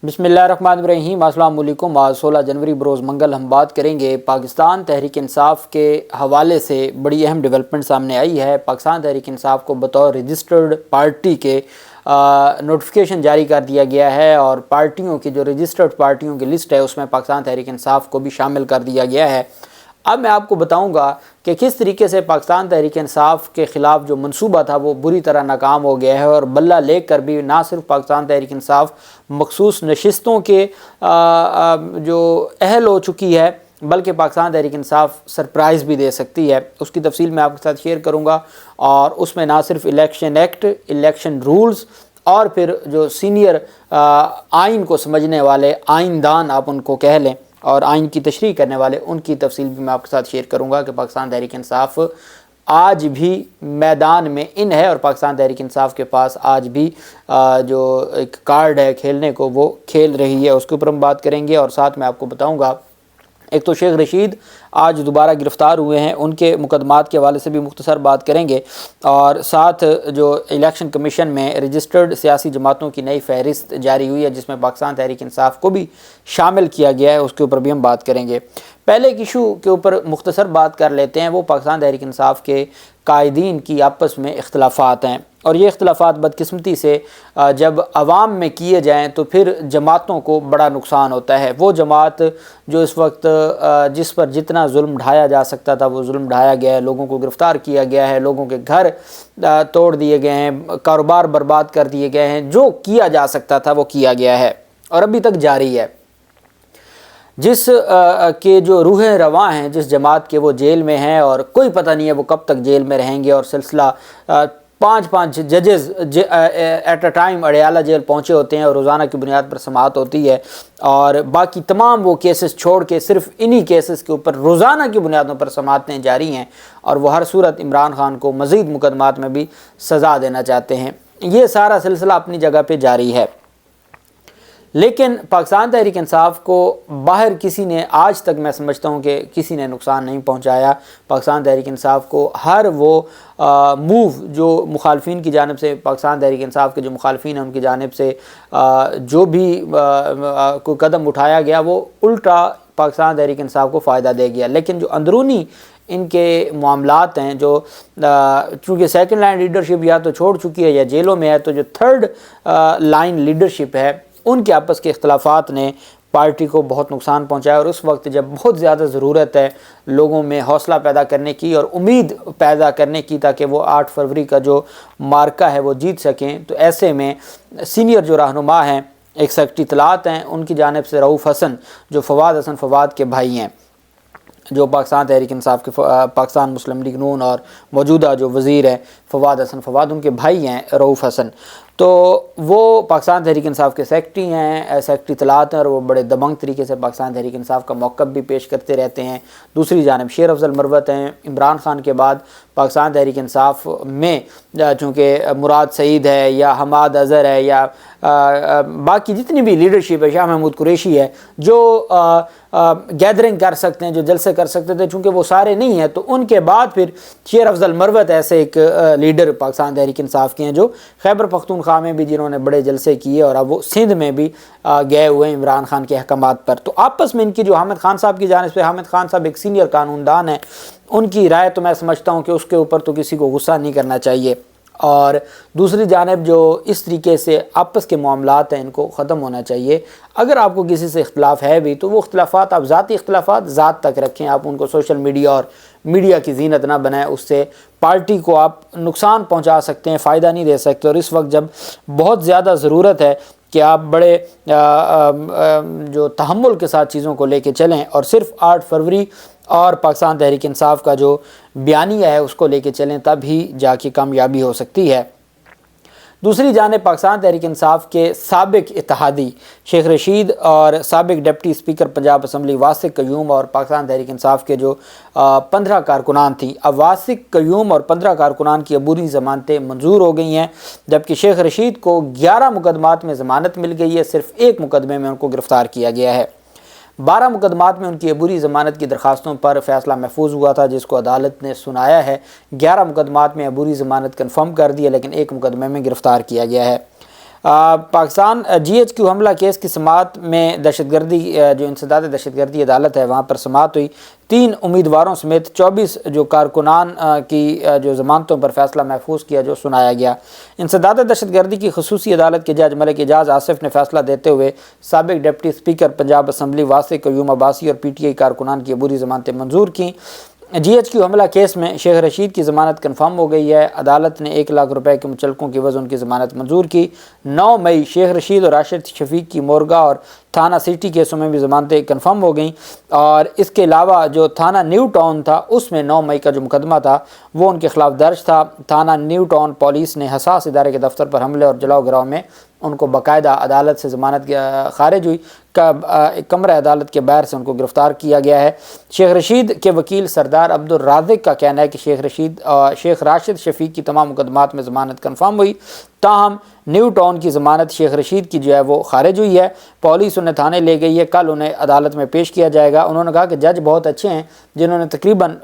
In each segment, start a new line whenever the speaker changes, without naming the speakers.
بسم اللہ الرحمن الرحیم۔ السلام علیکم۔ آج 16 جنوری بروز منگل ہم بات کریں گے پاکستان تحریک انصاف کے حوالے سے بڑی اہم ڈیولپمنٹ سامنے آئی ہے۔ پاکستان تحریک انصاف کو بطور رجسٹرڈ پارٹی کے نوٹیفیکیشن جاری کر دیا گیا ہے، اور پارٹیوں کی جو رجسٹرڈ پارٹیوں کی لسٹ ہے اس میں پاکستان تحریک انصاف کو بھی شامل کر دیا گیا ہے۔ اب میں آپ کو بتاؤں گا کہ کس طریقے سے پاکستان تحریک انصاف کے خلاف جو منصوبہ تھا وہ بری طرح ناکام ہو گیا ہے، اور بلہ لے کر بھی نہ صرف پاکستان تحریک انصاف مخصوص نشستوں کے جو اہل ہو چکی ہے، بلکہ پاکستان تحریک انصاف سرپرائز بھی دے سکتی ہے۔ اس کی تفصیل میں آپ کے ساتھ شیئر کروں گا، اور اس میں نہ صرف الیکشن ایکٹ، الیکشن رولز، اور پھر جو سینئر آئین کو سمجھنے والے آئین دان آپ ان کو کہہ لیں، اور آئین کی تشریح کرنے والے، ان کی تفصیل بھی میں آپ کے ساتھ شیئر کروں گا کہ پاکستان تحریک انصاف آج بھی میدان میں ان ہے، اور پاکستان تحریک انصاف کے پاس آج بھی جو ایک کارڈ ہے کھیلنے کو وہ کھیل رہی ہے۔ اس کے اوپر ہم بات کریں گے، اور ساتھ میں آپ کو بتاؤں گا ایک تو شیخ رشید آج دوبارہ گرفتار ہوئے ہیں، ان کے مقدمات کے حوالے سے بھی مختصر بات کریں گے، اور ساتھ جو الیکشن کمیشن میں رجسٹرڈ سیاسی جماعتوں کی نئی فہرست جاری ہوئی ہے جس میں پاکستان تحریک انصاف کو بھی شامل کیا گیا ہے، اس کے اوپر بھی ہم بات کریں گے۔ پہلے ایک ایشو کے اوپر مختصر بات کر لیتے ہیں، وہ پاکستان تحریک انصاف کے قائدین کی آپس میں اختلافات ہیں، اور یہ اختلافات بدقسمتی سے جب عوام میں کیے جائیں تو پھر جماعتوں کو بڑا نقصان ہوتا ہے۔ وہ جماعت جو اس وقت جس پر جتنا ظلم ڈھایا جا سکتا تھا وہ ظلم ڈھایا گیا ہے، لوگوں کو گرفتار کیا گیا ہے، لوگوں کے گھر توڑ دیے گئے ہیں، کاروبار برباد کر دیے گئے ہیں، جو کیا جا سکتا تھا وہ کیا گیا ہے اور ابھی تک جاری ہے۔ جس کے جو روح رواں ہیں جس جماعت کے، وہ جیل میں ہیں، اور کوئی پتہ نہیں ہے وہ کب تک جیل میں رہیں گے، اور سلسلہ 5 ججز at a time Adiala jail پہنچے ہوتے ہیں، اور روزانہ کی بنیاد پر سماعت ہوتی ہے، اور باقی تمام وہ کیسز چھوڑ کے صرف انہی کیسز کے اوپر روزانہ کی بنیادوں پر سماعتیں جاری ہیں، اور وہ ہر صورت عمران خان کو مزید مقدمات میں بھی سزا دینا چاہتے ہیں۔ یہ سارا سلسلہ اپنی جگہ پہ جاری ہے، لیکن پاکستان تحریک انصاف کو باہر کسی نے آج تک، میں سمجھتا ہوں کہ کسی نے نقصان نہیں پہنچایا۔ پاکستان تحریک انصاف کو ہر وہ موو جو مخالفین کی جانب سے، پاکستان تحریک انصاف کے جو مخالفین ہیں ان کی جانب سے جو بھی کوئی قدم اٹھایا گیا وہ الٹا پاکستان تحریک انصاف کو فائدہ دے گیا، لیکن جو اندرونی ان کے معاملات ہیں، جو چونکہ سیکنڈ لائن لیڈرشپ یا تو چھوڑ چکی ہے یا جیلوں میں ہے، تو جو تھرڈ لائن لیڈرشپ ہے ان کے آپس کے اختلافات نے پارٹی کو بہت نقصان پہنچایا، اور اس وقت جب بہت زیادہ ضرورت ہے لوگوں میں حوصلہ پیدا کرنے کی اور امید پیدا کرنے کی تاکہ وہ 8 فروری کا جو مارکہ ہے وہ جیت سکیں، تو ایسے میں سینئر جو رہنما ہیں، ایک سیکرٹری اطلاعات ہیں، ان کی جانب سے رؤوف حسن جو فواد کے بھائی ہیں، جو پاکستان تحریک انصاف کے پاکستان مسلم لیگ نون اور موجودہ جو وزیر ہیں فواد، ان کے بھائی ہیں رؤوف حسن، تو وہ پاکستان تحریک انصاف کے سیکرٹری ہیں، سیکرٹری اطلاعات ہیں، اور وہ بڑے دبنگ طریقے سے پاکستان تحریک انصاف کا موقف بھی پیش کرتے رہتے ہیں۔ دوسری جانب شیر افضل مروت ہیں، عمران خان کے بعد پاکستان تحریک انصاف میں چونکہ مراد سعید ہے یا حماد اظہر ہے یا باقی جتنی بھی لیڈرشپ ہے، شاہ محمود قریشی ہے، جو گیدرنگ کر سکتے ہیں، جو جلسے کر سکتے تھے، چونکہ وہ سارے نہیں ہیں، تو ان کے بعد پھر شیر افضل مروت ایسے ایک لیڈر پاکستان تحریک انصاف کے ہیں جو خیبر پختونخوا میں بھی جنہوں نے بڑے جلسے کیے، اور اب وہ سندھ میں بھی گئے ہوئے ہیں عمران خان کے احکامات پر۔ تو آپس میں ان کی جو حامد خان صاحب کی جانب سے، حامد خان صاحب ایک سینئر قانون دان ہیں، ان کی رائے تو میں سمجھتا ہوں کہ اس کے اوپر تو کسی کو غصہ نہیں کرنا چاہیے، اور دوسری جانب جو اس طریقے سے آپس کے معاملات ہیں ان کو ختم ہونا چاہیے۔ اگر آپ کو کسی سے اختلاف ہے بھی تو وہ اختلافات آپ ذاتی اختلافات ذات تک رکھیں، آپ ان کو سوشل میڈیا اور میڈیا کی زینت نہ بنائیں، اس سے پارٹی کو آپ نقصان پہنچا سکتے ہیں، فائدہ نہیں دے سکتے، اور اس وقت جب بہت زیادہ ضرورت ہے کہ آپ بڑے جو تحمل کے ساتھ چیزوں کو لے کے چلیں، اور صرف 8 فروری اور پاکستان تحریک انصاف کا جو بیانیہ ہے اس کو لے کے چلیں، تب ہی جا کے کامیابی ہو سکتی ہے۔ دوسری جانب پاکستان تحریک انصاف کے سابق اتحادی شیخ رشید اور سابق deputy speaker Punjab assembly Wasiq Qayyum اور پاکستان تحریک انصاف کے جو 15 کارکنان تھیں، اب واسق قیوم اور 15 کارکنان کی عبوری ضمانتیں منظور ہو گئی ہیں، جبکہ شیخ رشید کو 11 مقدمات میں ضمانت مل گئی ہے، صرف ایک مقدمے میں ان کو گرفتار کیا گیا ہے۔ 12 مقدمات میں ان کی عبوری ضمانت کی درخواستوں پر فیصلہ محفوظ ہوا تھا جس کو عدالت نے سنایا ہے۔ 11 مقدمات میں عبوری ضمانت کنفرم کر دی ہے، لیکن ایک مقدمے میں گرفتار کیا گیا ہے۔ پاکستان GHQ حملہ کیس کی سماعت میں دہشت گردی جو انسداد دہشت گردی عدالت ہے وہاں پر سماعت ہوئی. 3 امیدواروں سمیت 24 جو کارکنان کی جو ضمانتوں پر فیصلہ محفوظ کیا جو سنایا گیا. انسداد دہشت گردی کی خصوصی عدالت کے جج ملک اعجاز آصف نے فیصلہ دیتے ہوئے سابق ڈپٹی اسپیکر پنجاب اسمبلی واسع قیوم عباسی اور PTI کارکنان کی عبوری ضمانتیں منظور کیں. GHQ حملہ کیس میں شیخ رشید کی ضمانت کنفرم ہو گئی ہے. عدالت نے 1 لاکھ روپے کے مچلقوں کی عوض ان کی ضمانت منظور کی. 9 مئی شیخ رشید اور راشد شفیق کی مورگا اور تھانہ سٹی کیسوں میں بھی ضمانتیں کنفرم ہو گئیں. اور اس کے علاوہ جو تھانہ نیو ٹاؤن تھا اس میں 9 مئی کا جو مقدمہ تھا وہ ان کے خلاف درج تھا. تھانہ نیو ٹاؤن پولیس نے حساس ادارے کے دفتر پر حملے اور جلاؤ گراؤ میں ان کو باقاعدہ عدالت سے ضمانت خارج ہوئی. کمرہ عدالت کے باہر سے ان کو گرفتار کیا گیا ہے. شیخ رشید کے وکیل سردار عبد الرازق کا کہنا ہے کہ شیخ راشد شفیق کی تمام مقدمات میں ضمانت کنفرم ہوئی. تاہم نیو ٹاؤن کی ضمانت شیخ رشید کی جو ہے وہ خارج ہوئی ہے. پولیس انہیں تھانے لے گئی ہے. کل انہیں عدالت میں پیش کیا جائے گا. انہوں نے کہا کہ جج بہت اچھے ہیں جنہوں نے تقریباً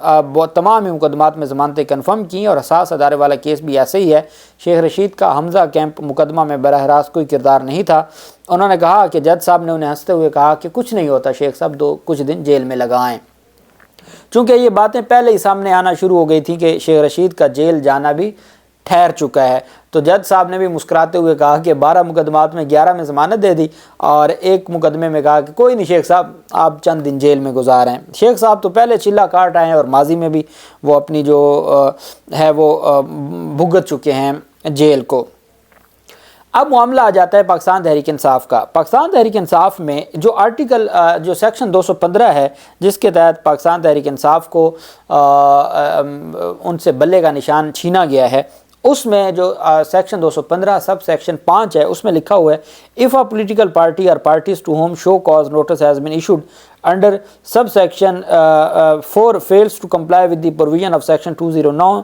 تمام ہی مقدمات میں ضمانتیں کنفرم کی اور حساس ادارے والا کیس بھی ایسے ہی ہے. شیخ رشید کا حمزہ کیمپ مقدمہ میں براہ راست کوئی کردار نہیں تھا. انہوں نے کہا کہ جج صاحب نے انہیں ہنستے ہوئے کہا کہ کچھ نہیں ہوتا شیخ صاحب، کچھ دن جیل میں لگائیں. چونکہ یہ باتیں پہلے ہی سامنے آنا شروع ہو گئی تھیں کہ شیخ رشید کا جیل جانا بھی ٹھہر چکا ہے، تو جج صاحب نے بھی مسکراتے ہوئے کہا کہ 12 مقدمات میں 11 میں ضمانت دے دی اور 1 مقدمے میں کہا کہ کوئی نہیں شیخ صاحب آپ چند دن جیل میں گزاریں. شیخ صاحب تو پہلے چلہ کاٹ آئے ہیں اور ماضی میں بھی وہ اپنی جو ہے وہ بھگت چکے ہیں جیل کو. اب معاملہ آ جاتا ہے پاکستان تحریک انصاف کا. پاکستان تحریک انصاف میں جو آرٹیکل جو سیکشن 215 ہے جس کے تحت پاکستان تحریک انصاف کو ان سے بلے کا نشان چھینا گیا ہے، اس میں جو سیکشن 215 سب سیکشن 5 ہے اس میں لکھا ہوا ہے if a political party or parties to whom show cause notice has been issued under subsection 4 fails to comply with the provision of section 209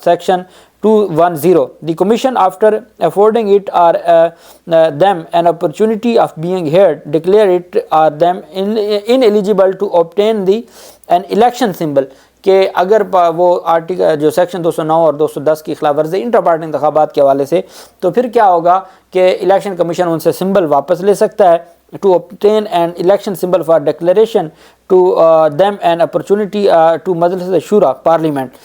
section 210, the commission after affording it or them an opportunity of being heard declare it or them ineligible to obtain an election symbol. کہ اگر وہ article جو section 209 اور 210 کی خلاف ورزی inter party انتخابات کے حوالے سے، تو پھر کیا ہوگا کہ الیکشن کمیشن ان سے سمبل واپس لے سکتا ہے. to obtain an election symbol for declaration to them an opportunity to مجلس شورا پارلیمنٹ،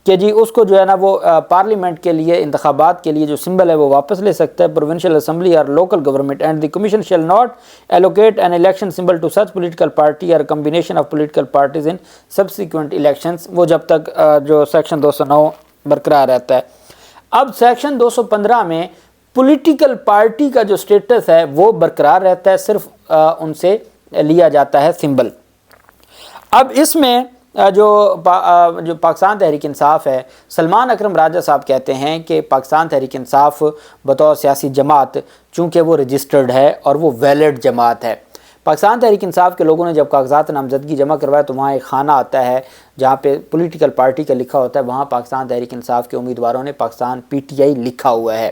کہ جی اس کو جو ہے نا وہ پارلیمنٹ کے لیے انتخابات کے لیے جو سمبل ہے وہ واپس لے سکتا ہے. پروونشل اسمبلی اور local government and the commission shall not allocate an election symbol to such political party or combination of political parties in subsequent elections, وہ جب تک جو سیکشن 209 برقرار رہتا ہے. اب سیکشن 215 میں پولیٹیکل پارٹی کا جو سٹیٹس ہے وہ برقرار رہتا ہے، صرف ان سے لیا جاتا ہے سمبل. اب اس میں جو پاکستان تحریک انصاف ہے، سلمان اکرم راجہ صاحب کہتے ہیں کہ پاکستان تحریک انصاف بطور سیاسی جماعت چونکہ وہ رجسٹرڈ ہے اور وہ ویلڈ جماعت ہے. پاکستان تحریک انصاف کے لوگوں نے جب کاغذات نامزدگی جمع کروایا تو وہاں ایک خانہ آتا ہے جہاں پہ پولیٹیکل پارٹی کا لکھا ہوتا ہے، وہاں پاکستان تحریک انصاف کے امیدواروں نے پاکستان PTI لکھا ہوا ہے.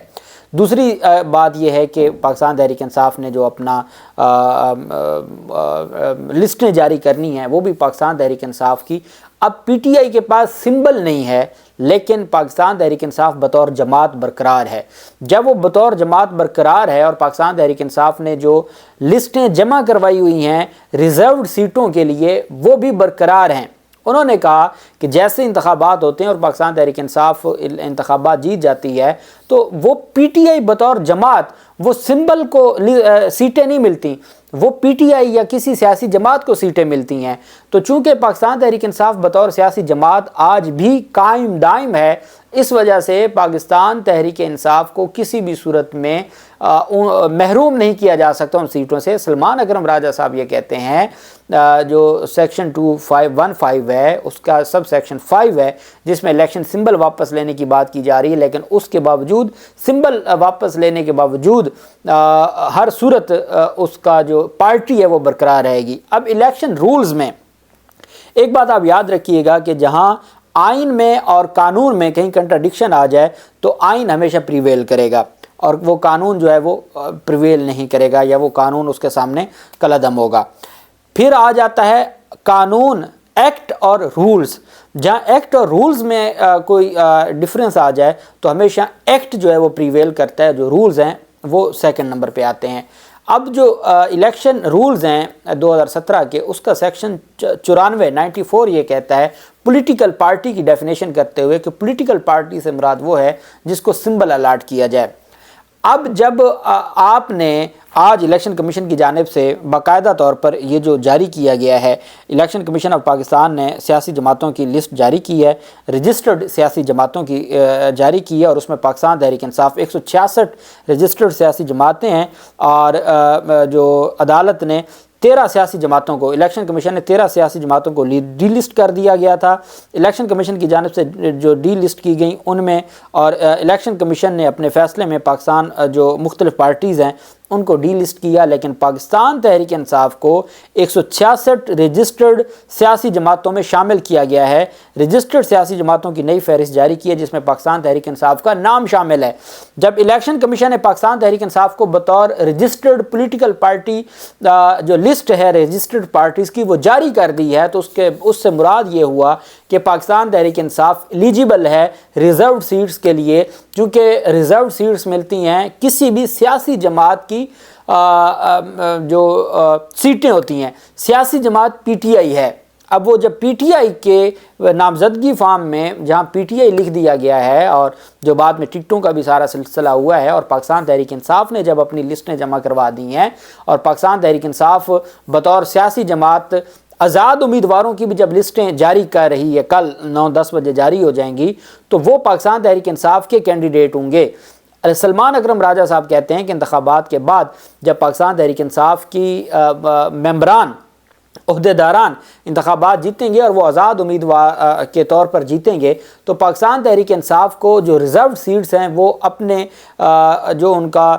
دوسری بات یہ ہے کہ پاکستان تحریک انصاف نے جو اپنا لسٹیں جاری کرنی ہیں وہ بھی پاکستان تحریک انصاف کی. اب PTI کے پاس سمبل نہیں ہے لیکن پاکستان تحریک انصاف بطور جماعت برقرار ہے. جب وہ بطور جماعت برقرار ہے اور پاکستان تحریک انصاف نے جو لسٹیں جمع کروائی ہوئی ہیں ریزروڈ سیٹوں کے لیے وہ بھی برقرار ہیں. انہوں نے کہا کہ جیسے انتخابات ہوتے ہیں اور پاکستان تحریک انصاف انتخابات جیت جاتی ہے تو وہ PTI بطور جماعت وہ سمبل کو سیٹیں نہیں ملتی، وہ PTI یا کسی سیاسی جماعت کو سیٹیں ملتی ہیں. تو چونکہ پاکستان تحریک انصاف بطور سیاسی جماعت آج بھی قائم دائم ہے، اس وجہ سے پاکستان تحریک انصاف کو کسی بھی صورت میں محروم نہیں کیا جا سکتا ان سیٹوں سے. سلمان اکرم راجہ صاحب یہ کہتے ہیں جو سیکشن 2515 ہے اس کا سب سیکشن 5 ہے جس میں الیکشن سمبل واپس لینے کی بات کی جا رہی ہے، لیکن اس کے باوجود سمبل واپس لینے کے باوجود ہر صورت اس کا جو پارٹی ہے وہ برقرار رہے گی. اب الیکشن رولز میں ایک بات آپ یاد رکھیے گا کہ جہاں آئین میں اور قانون میں کہیں کنٹراڈکشن آ جائے تو آئین ہمیشہ پریویل کرے گا اور وہ قانون جو ہے وہ پریویل نہیں کرے گا یا وہ قانون اس کے سامنے کالعدم ہوگا. پھر آ جاتا ہے قانون، ایکٹ اور رولز. جہاں ایکٹ اور رولز میں کوئی ڈفرینس آ جائے تو ہمیشہ ایکٹ جو ہے وہ پریویل کرتا ہے، جو رولز ہیں وہ سیکنڈ نمبر پہ آتے ہیں۔ اب جو الیکشن رولز ہیں 2017 کے، اس کا سیکشن 94 یہ کہتا ہے پولیٹیکل پارٹی کی ڈیفینیشن کرتے ہوئے کہ پولیٹیکل پارٹی سے مراد وہ ہے جس کو سمبل الاٹ کیا جائے۔ اب جب آپ نے آج الیکشن کمیشن کی جانب سے باقاعدہ طور پر یہ جو جاری کیا گیا ہے، الیکشن کمیشن آف پاکستان نے سیاسی جماعتوں کی لسٹ جاری کی ہے، رجسٹرڈ سیاسی جماعتوں کی جاری کی ہے، اور اس میں پاکستان تحریک انصاف 166 رجسٹرڈ سیاسی جماعتیں ہیں، اور جو عدالت نے 13 سیاسی جماعتوں کو، الیکشن کمیشن نے 13 سیاسی جماعتوں کو ڈی لسٹ کر دیا گیا تھا الیکشن کمیشن کی جانب سے جو ڈی لسٹ کی گئیں ان میں، اور الیکشن کمیشن نے اپنے فیصلے میں پاکستان جو مختلف پارٹیز ہیں ان کو ڈی لسٹ کیا، لیکن پاکستان تحریک انصاف کو 166 رجسٹرڈ سیاسی جماعتوں میں شامل کیا گیا ہے۔ رجسٹرڈ سیاسی جماعتوں کی نئی فہرست جاری کی ہے جس میں پاکستان تحریک انصاف کا نام شامل ہے۔ جب الیکشن کمیشن نے پاکستان تحریک انصاف کو بطور رجسٹرڈ پولیٹیکل پارٹی جو لسٹ ہے رجسٹرڈ پارٹیز کی وہ جاری کر دی ہے، تو اس سے مراد یہ ہوا کہ پاکستان تحریک انصاف ایلیجیبل ہے ریزروڈ سیٹس کے لیے، چونکہ ریزروڈ سیٹس ملتی ہیں کسی بھی سیاسی جماعت کی جو سیٹیں ہوتی ہیں۔ سیاسی جماعت پی ٹی آئی ہے، اب وہ جب پی ٹی آئی کے نامزدگی فارم میں جہاں پی ٹی آئی لکھ دیا گیا ہے، اور جو بعد میں ٹکٹوں کا بھی سارا سلسلہ ہوا ہے، اور پاکستان تحریک انصاف نے جب اپنی لسٹیں جمع کروا دی ہیں، اور پاکستان تحریک انصاف بطور سیاسی جماعت آزاد امیدواروں کی بھی جب لسٹیں جاری کر رہی ہے، کل 9-10 بجے جاری ہو جائیں گی، تو وہ پاکستان تحریک انصاف کے کینڈیڈیٹ ہوں گے۔ سلمان اکرم راجہ صاحب کہتے ہیں کہ انتخابات کے بعد جب پاکستان تحریک انصاف کی ممبران عہدیداران انتخابات جیتیں گے اور وہ آزاد امیدوار کے طور پر جیتیں گے، تو پاکستان تحریک انصاف کو جو ریزرو سیٹس ہیں وہ اپنے جو ان کا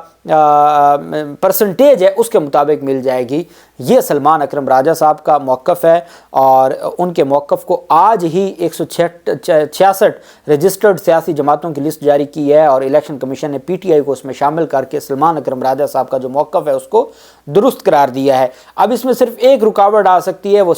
پرسنٹیج ہے اس کے مطابق مل جائے گی۔ یہ سلمان اکرم راجہ صاحب کا موقف ہے، اور ان کے موقف کو آج ہی 166 رجسٹرڈ سیاسی جماعتوں کی لسٹ جاری کی ہے، اور الیکشن کمیشن نے پی ٹی آئی کو اس میں شامل کر کے سلمان اکرم راجہ صاحب کا جو موقف ہے اس کو درست قرار دیا ہے۔ اب اس میں صرف ایک رکاوٹ آ سکتی ہے، وہ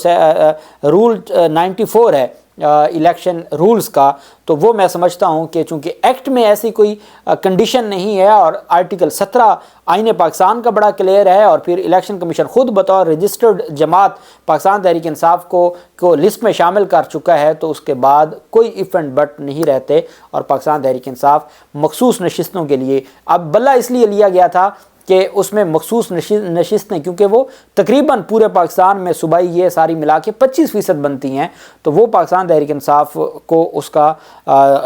رول 94 ہے الیکشن رولز کا، تو وہ میں سمجھتا ہوں کہ چونکہ ایکٹ میں ایسی کوئی کنڈیشن نہیں ہے، اور آرٹیکل 17 آئین پاکستان کا بڑا کلیئر ہے، اور پھر الیکشن کمیشن خود بطور رجسٹرڈ جماعت پاکستان تحریک انصاف کو لسٹ میں شامل کر چکا ہے، تو اس کے بعد کوئی ایف اینڈ بٹ نہیں رہتے، اور پاکستان تحریک انصاف مخصوص نشستوں کے لیے اب بلہ اس لیے لیا گیا تھا کہ اس میں مخصوص نشستیں، کیونکہ وہ تقریباً پورے پاکستان میں صوبائی یہ ساری ملا کے 25% بنتی ہیں، تو وہ پاکستان تحریک انصاف کو اس کا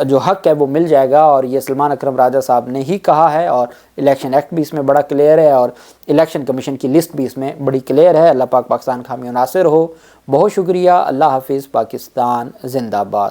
جو حق ہے وہ مل جائے گا، اور یہ سلمان اکرم راجہ صاحب نے ہی کہا ہے، اور الیکشن ایکٹ بھی اس میں بڑا کلیئر ہے، اور الیکشن کمیشن کی لسٹ بھی اس میں بڑی کلیئر ہے۔ اللہ پاک پاکستان کا حامی و ناصر ہو۔ بہت شکریہ۔ اللہ حافظ۔ پاکستان زندہ باد۔